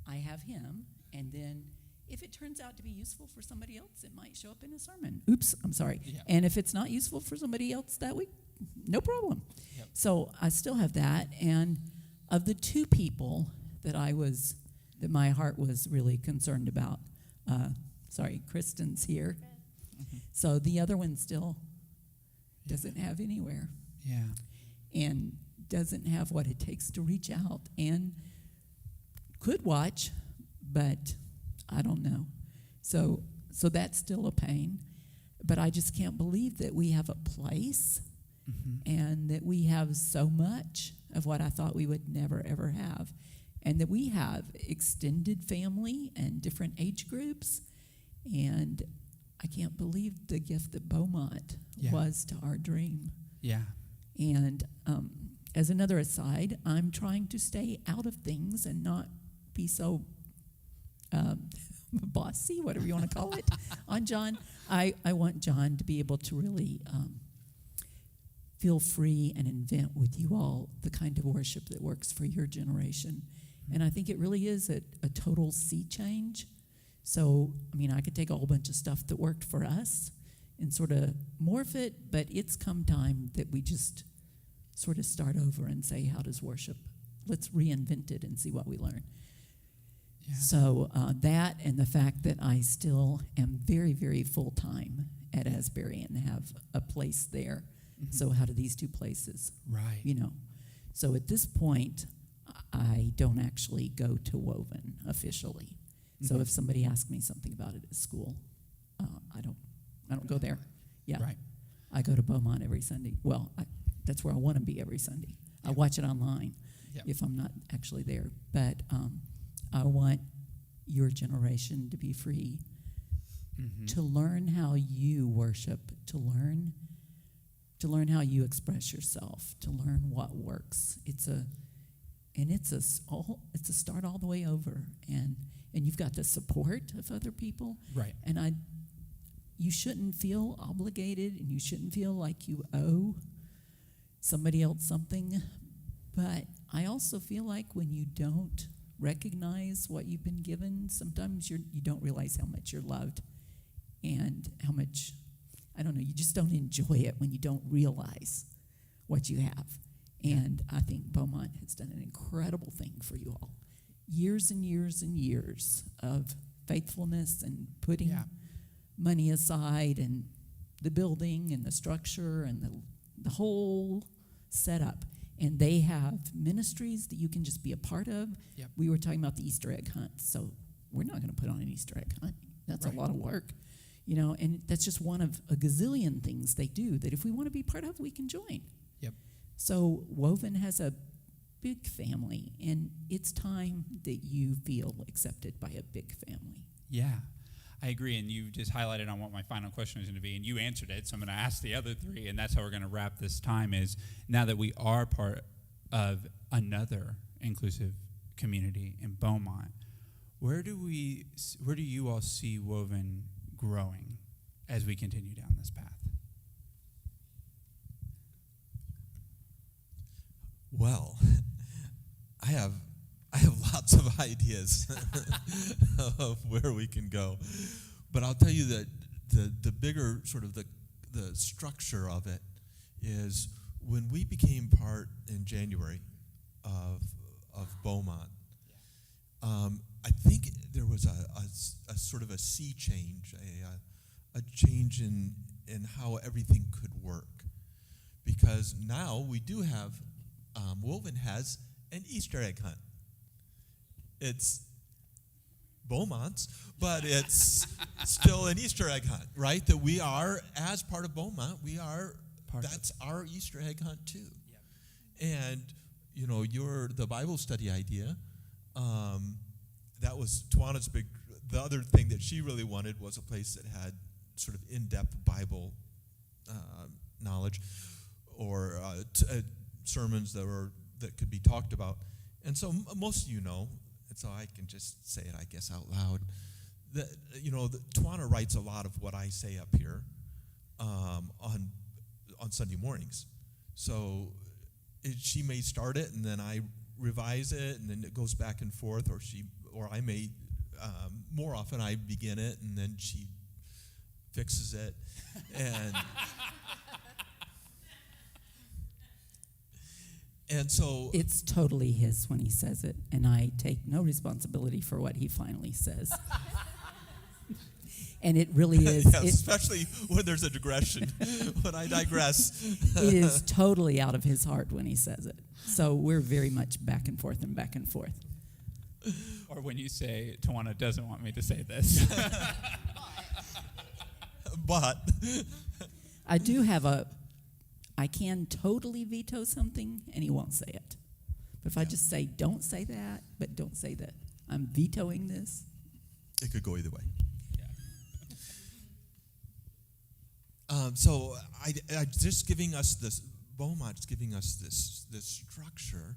I have him, and then if it turns out to be useful for somebody else, it might show up in a sermon. Oops, I'm sorry. Yeah. And if it's not useful for somebody else that week, no problem. Yep. So I still have that, and of the two people that my heart was really concerned about, Kristen's here. So the other one still doesn't have anywhere Yeah. and doesn't have what it takes to reach out and could watch, but I don't know. So that's still a pain. But I just can't believe that we have a place and that we have so much of what I thought we would never, ever have. And that we have extended family and different age groups. And I can't believe the gift that Beaumont was to our dream. Yeah. And as another aside, I'm trying to stay out of things and not be so bossy, whatever you want to call it, on John. I want John to be able to really feel free and invent with you all the kind of worship that works for your generation. And I think it really is a total sea change. So, I mean, I could take a whole bunch of stuff that worked for us and sort of morph it, but it's come time that we just sort of start over and say, how does worship? Let's reinvent it and see what we learn. Yeah. So that and the fact that I still am very, very full-time at Asbury and have a place there. So how do these two places, Right. So at this point, I don't actually go to Woven officially. So if somebody asks me something about it at school, I don't go there. Yeah. Right. I go to Beaumont every Sunday. Well, that's where I want to be every Sunday. I watch it online if I'm not actually there. But I want your generation to be free to learn how you worship, to learn how you express yourself, to learn what works. It's a start all the way over, and you've got the support of other people. Right. And you shouldn't feel obligated, and you shouldn't feel like you owe somebody else something. But I also feel like when you don't recognize what you've been given, sometimes you don't realize how much you're loved and how much, I don't know, you just don't enjoy it when you don't realize what you have. And I think Beaumont has done an incredible thing for you all. Years and years and years of faithfulness and putting money aside, and the building and the structure and the whole setup. And they have ministries that you can just be a part of. Yep. We were talking about the Easter egg hunt, so we're not going to put on an Easter egg hunt. That's a lot of work, and that's just one of a gazillion things they do that if we want to be part of, we can join. Yep. So Woven has a big family, and it's time that you feel accepted by a big family. Yeah, I agree. And you just highlighted on what my final question was going to be, and you answered it. So I'm going to ask the other three, and that's how we're going to wrap this time is now that we are part of another inclusive community in Beaumont, where do you all see Woven growing as we continue down this path? Well, I have lots of ideas of where we can go, but I'll tell you that the bigger sort of the structure of it is when we became part in January of Beaumont. I think there was a sort of a sea change, a change in how everything could work, because now we do have. Woven has an Easter egg hunt. It's Beaumont's, but it's still an Easter egg hunt, right? That we are, as part of Beaumont, that's our Easter egg hunt too. Yep. And, the Bible study idea that was Tawana's big. The other thing that she really wanted was a place that had sort of in-depth Bible knowledge, or sermons that could be talked about. And so most of you know, and so I can just say it, I guess, out loud. That Tawana writes a lot of what I say up here on Sunday mornings. So she may start it, and then I revise it, and then it goes back and forth, or I may more often I begin it, and then she fixes it, and so It's totally his when he says it, and I take no responsibility for what he finally says. And it really is. yes, especially when there's a digression, when I digress. It is totally out of his heart when he says it. So we're very much back and forth and back and forth. Or when you say, Tawana doesn't want me to say this. But I do have I can totally veto something, and he won't say it. But if I just say, don't say that, but don't say that, I'm vetoing this. it could go either way. So I just giving us this, Beaumont's giving us this structure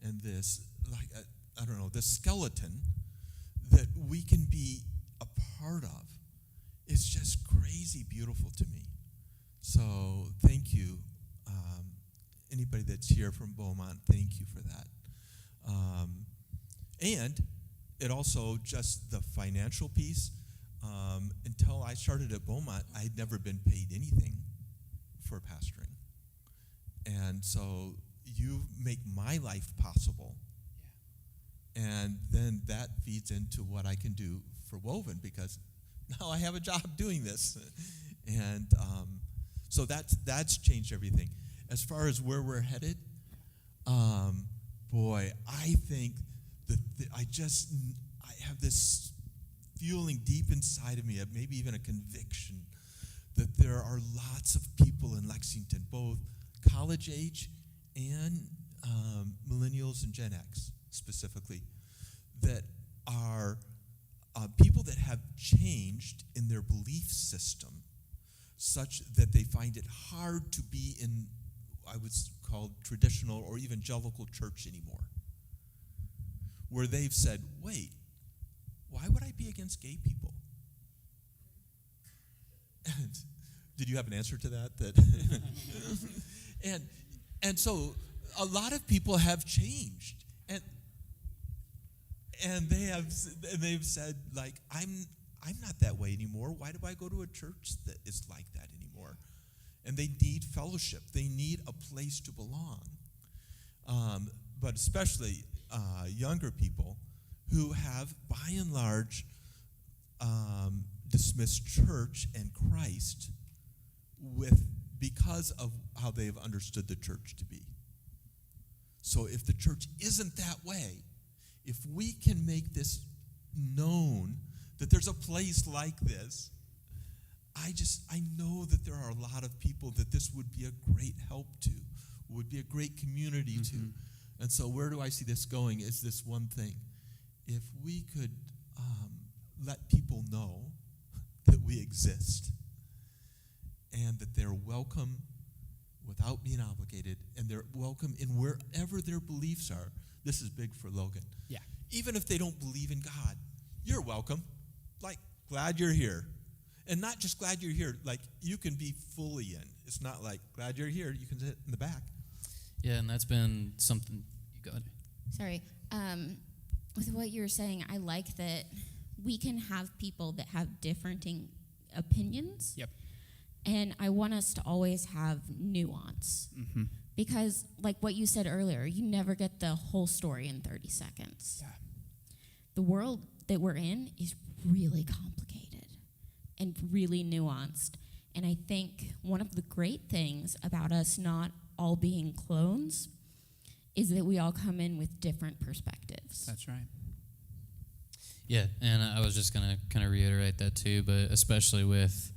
and this, I don't know, this skeleton that we can be a part of. It's just crazy beautiful to me. So thank you. Anybody that's here from Beaumont, thank you for that. And it also, just the financial piece, until I started at Beaumont, I'd never been paid anything for pastoring. And so you make my life possible. Yeah. And then that feeds into what I can do for Woven, because now I have a job doing this. And so that's changed everything. As far as where we're headed, boy, I think that I have this feeling deep inside of me, maybe even a conviction, that there are lots of people in Lexington, both college age and millennials and Gen X specifically, that are people that have changed in their belief system such that they find it hard to be in, I would call, traditional or evangelical church anymore, where they've said, wait, why would I be against gay people? And did you have an answer to that? and so a lot of people have changed, and they've said, like, I'm not that way anymore. Why do I go to a church that is like that anymore? And they need fellowship. They need a place to belong. But especially younger people who have, by and large, dismissed church and Christ because of how they've understood the church to be. So if the church isn't that way, if we can make this known, that there's a place like this, I know that there are a lot of people that this would be a great help to, would be a great community to. And so where do I see this going is this one thing. If we could let people know that we exist and that they're welcome without being obligated, and they're welcome in wherever their beliefs are. This is big for Logan. Yeah. Even if they don't believe in God, you're welcome. Like, glad you're here. And not just glad you're here, like, you can be fully in. It's not like, glad you're here, you can sit in the back. Yeah, and that's been something. You got it. Sorry. With what you're saying, I like that we can have people that have differing opinions. Yep. And I want us to always have nuance. Mm-hmm. Because, like what you said earlier, you never get the whole story in 30 seconds. Yeah. The world that we're in is really complicated and really nuanced. And I think one of the great things about us not all being clones is that we all come in with different perspectives. That's right. Yeah, and I was just going to kind of reiterate that too, but especially with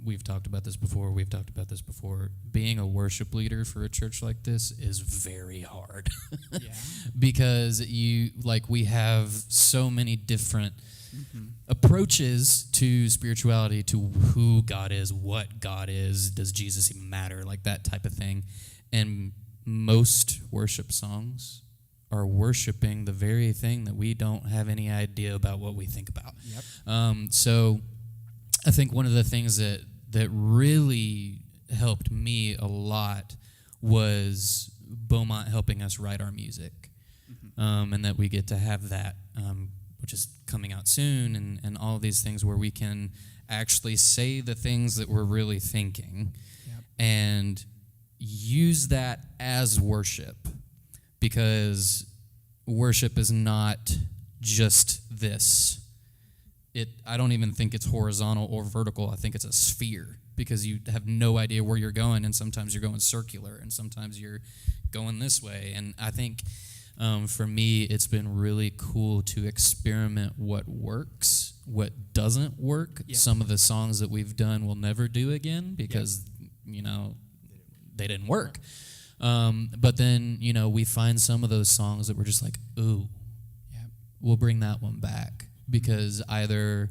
We've talked about this before. Being a worship leader for a church like this is very hard. Yeah. Because we have so many different approaches to spirituality, to who God is, what God is, does Jesus even matter, like that type of thing. And most worship songs are worshiping the very thing that we don't have any idea about what we think about. Yep. So I think one of the things that really helped me a lot was Beaumont helping us write our music, and that we get to have that, which is coming out soon, and all of these things where we can actually say the things that we're really thinking, and use that as worship, because worship is not just this. I don't even think it's horizontal or vertical. I think it's a sphere, because you have no idea where you're going, and sometimes you're going circular, and sometimes you're going this way. And I think for me, it's been really cool to experiment what works, what doesn't work. Yep. Some of the songs that we've done we'll never do again because, they didn't work. But then, we find some of those songs that we're just like, ooh, we'll bring that one back. Because either,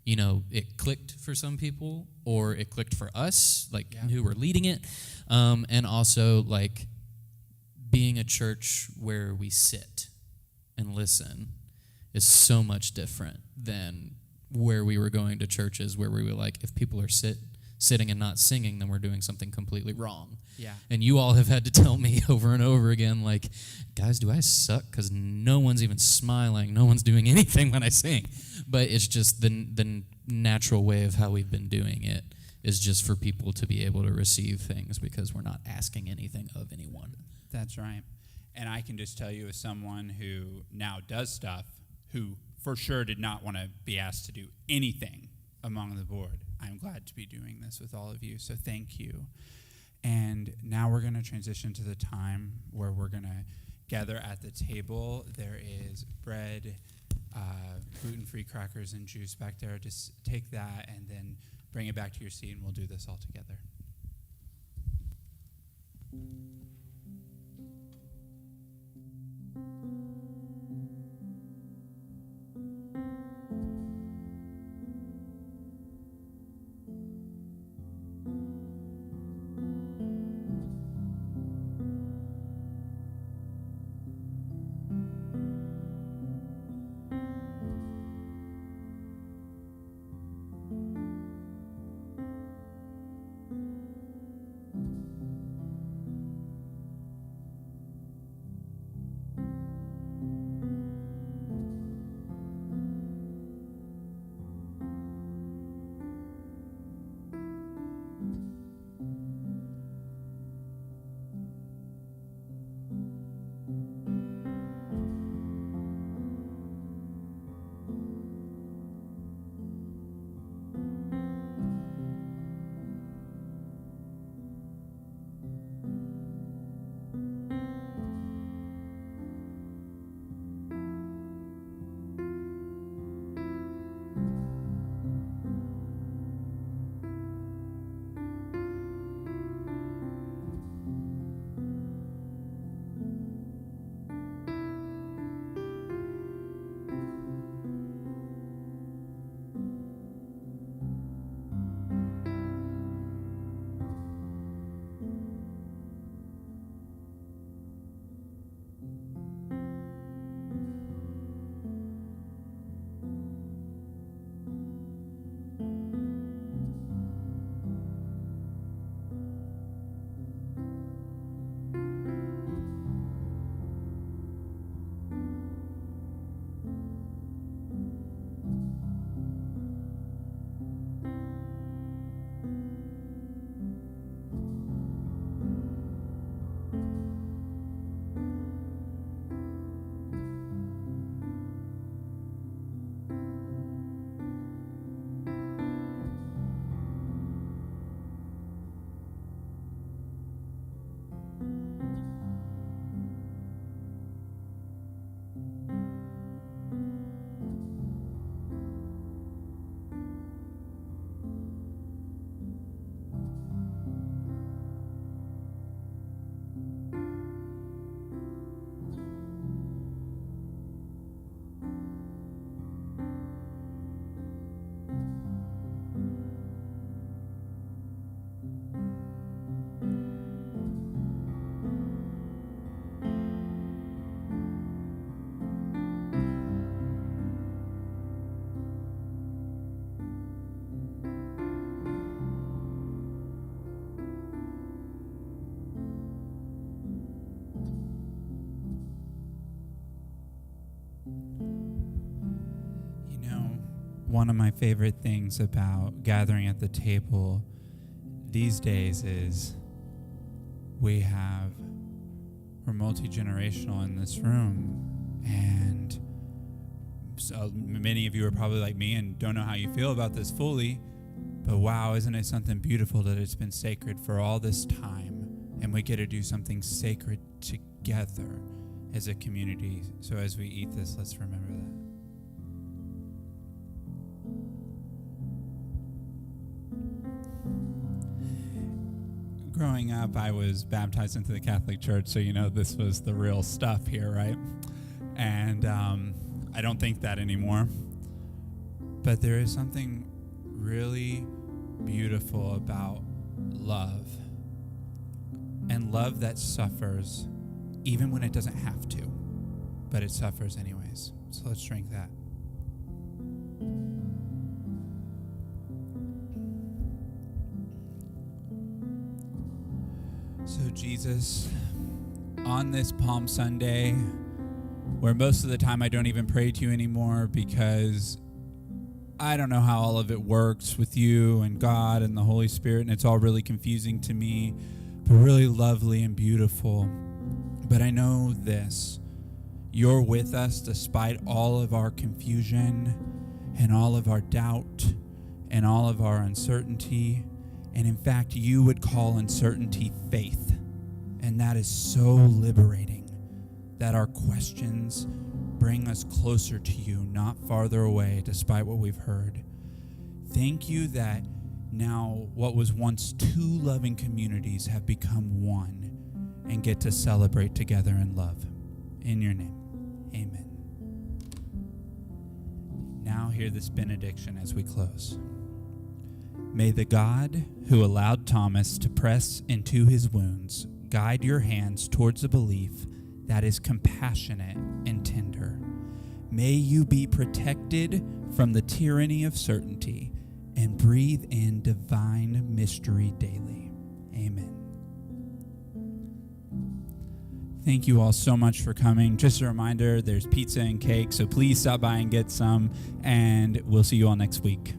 it clicked for some people, or it clicked for us, who were leading it. And also, being a church where we sit and listen is so much different than where we were going to churches where we were like, if people are sitting and not singing, then we're doing something completely wrong. Yeah. And you all have had to tell me over and over again, guys, do I suck? Because no one's even smiling. No one's doing anything when I sing. But it's just the natural way of how we've been doing it is just for people to be able to receive things, because we're not asking anything of anyone. That's right. And I can just tell you, as someone who now does stuff, who for sure did not want to be asked to do anything among the board, I'm glad to be doing this with all of you. So thank you. And now we're going to transition to the time where we're going to gather at the table. There is bread, gluten-free crackers, and juice back there. Just take that and then bring it back to your seat, and we'll do this all together. one of my favorite things about gathering at the table these days is we're multi-generational in this room, and so many of you are probably like me and don't know how you feel about this fully, but wow, isn't it something beautiful that it's been sacred for all this time, and we get to do something sacred together as a community. So as we eat this, let's remember that. Growing up, I was baptized into the Catholic Church, so this was the real stuff here, right? And I don't think that anymore. But there is something really beautiful about love. And love that suffers even when it doesn't have to, but it suffers anyways. So let's drink that. So Jesus, on this Palm Sunday, where most of the time I don't even pray to you anymore because I don't know how all of it works with you and God and the Holy Spirit, and it's all really confusing to me, but really lovely and beautiful. But I know this: you're with us despite all of our confusion and all of our doubt and all of our uncertainty. And in fact, you would call uncertainty faith. And that is so liberating, that our questions bring us closer to you, not farther away, despite what we've heard. Thank you that now what was once two loving communities have become one and get to celebrate together in love. In your name, amen. Now hear this benediction as we close. May the God who allowed Thomas to press into his wounds guide your hands towards a belief that is compassionate and tender. May you be protected from the tyranny of certainty and breathe in divine mystery daily. Amen. Thank you all so much for coming. Just a reminder, there's pizza and cake, so please stop by and get some, and we'll see you all next week.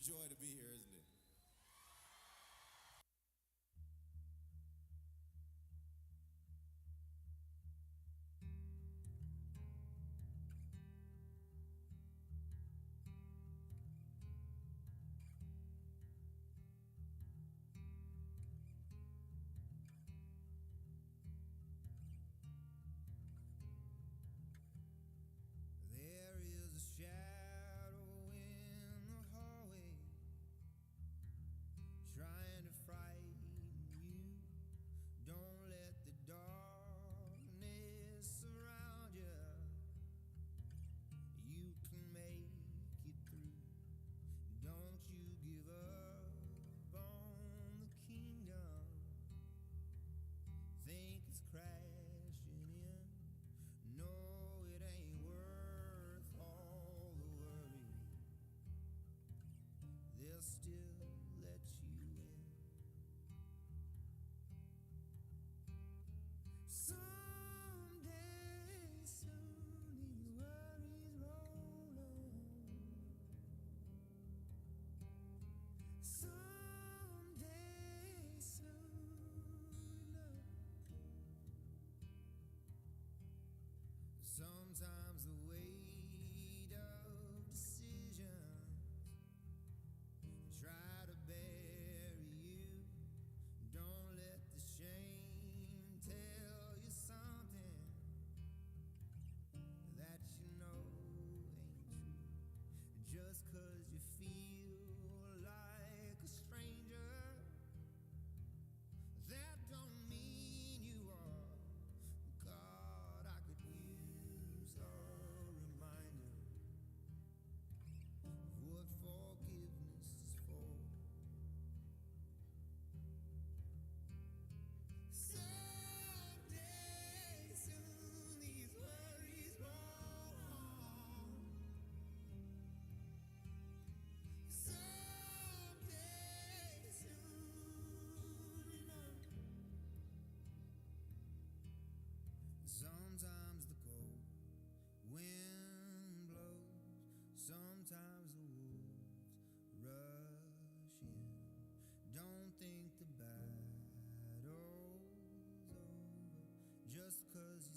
joy to be here, isn't it? There is a shadow in the hallway trying to frighten you. Don't let the darkness surround you. You can make it through. Don't you give up on the kingdom. Think it's crashing in. No, it ain't worth all the worry. They'll still let you in. Someday soon these worries roll on. Someday soon, love. Sometimes the weight of decisions try to bury you. Don't let the shame tell you something that you know ain't true. Just 'cause you feel like a stranger, that don't mean you are. God, I could use a reminder of what forgiveness is for. Someday soon these worries roll on. Someday soon, you know. Sometimes the cold wind blows, sometimes the wolves rush in. Don't think the battle's over just 'cause you